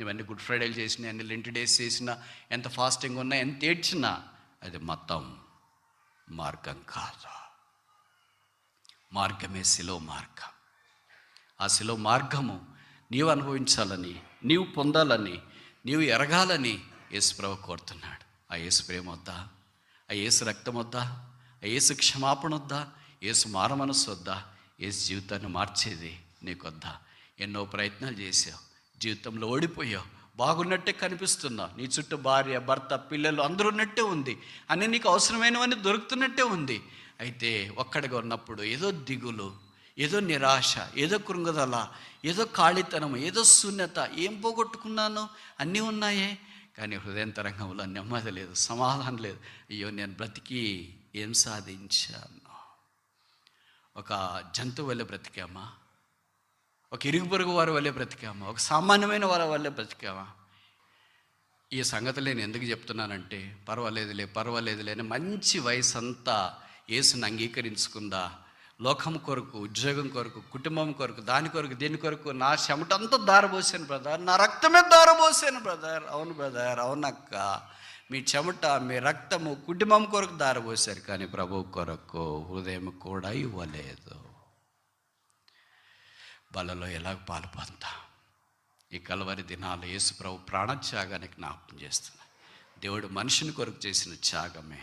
ఇవన్నీ గుడ్ ఫ్రైడేలు చేసినా, అన్ని లెంట్ డేస్ చేసినా, ఎంత ఫాస్టింగ్ ఉన్నా, ఎంత ఏడ్చినా అది మొత్తం మార్గం కాదు. మార్గమే శిలువ మార్గం. ఆ శిలువ మార్గము నీవు అనుభవించాలని, నీవు పొందాలని, నీవు ఎరగాలని యేసుప్రభు కోరుతున్నాడు. ఆ యేసు ప్రేమ వద్దా? ఆ యేసు రక్తం వద్దా? ఆ యేసు క్షమాపణ వద్దా? యేసు మారు మనస్సు వద్దా? యేసు జీవితాన్ని మార్చేది నీకొద్దా? ఎన్నో ప్రయత్నాలు చేసావు, జీవితంలో ఓడిపోయావు, బాగున్నట్టే కనిపిస్తున్నావు, నీ చుట్టూ భార్య, భర్త, పిల్లలు అందరూ ఉన్నట్టే ఉంది, అన్నీ నీకు అవసరమైనవన్నీ దొరుకుతున్నట్టే ఉంది. అయితే ఒక్కడిగా ఉన్నప్పుడు ఏదో దిగులు, ఏదో నిరాశ, ఏదో కృంగదల, ఏదో ఖాళీతనం, ఏదో శూన్యత. ఏం పోగొట్టుకున్నాను? అన్నీ ఉన్నాయే, కానీ హృదయంతరంగంలో నెమ్మది లేదు, సమాధానం లేదు. అయ్యో నేను బ్రతికి ఏం సాధించాను? ఒక జంతువు వల్లే బ్రతికామా? ఒక ఇరుగు పొరుగు వారి వల్లే బ్రతికామా? ఒక సామాన్యమైన వారి వల్లే బ్రతికామా? ఈ సంగతులు నేను ఎందుకు చెప్తున్నానంటే, పర్వాలేదులే అని మంచి వయసు అంతా యేసుని అంగీకరించుకుందా, లోకం కొరకు, ఉద్యోగం కొరకు, కుటుంబం కొరకు, దాని కొరకు, దీని కొరకు నా చెమటంతా దారబోసాను బ్రదర్, నా రక్తమే దారబోసాను బ్రదర్. అవును బ్రదర్, అవునక్క, మీ చెమట, మీ రక్తము కుటుంబం కొరకు దారబోసారు, కానీ ప్రభు కొరకు హృదయం కూడా ఇవ్వలేదు. బలలో ఎలాగ పాలు పొందా? ఈ కల్వరి దినాలు యేసు ప్రభు ప్రాణత్యాగానికి జ్ఞాపకం చేస్తున్నాయి. దేవుడు మనుషుని కొరకు చేసిన త్యాగమే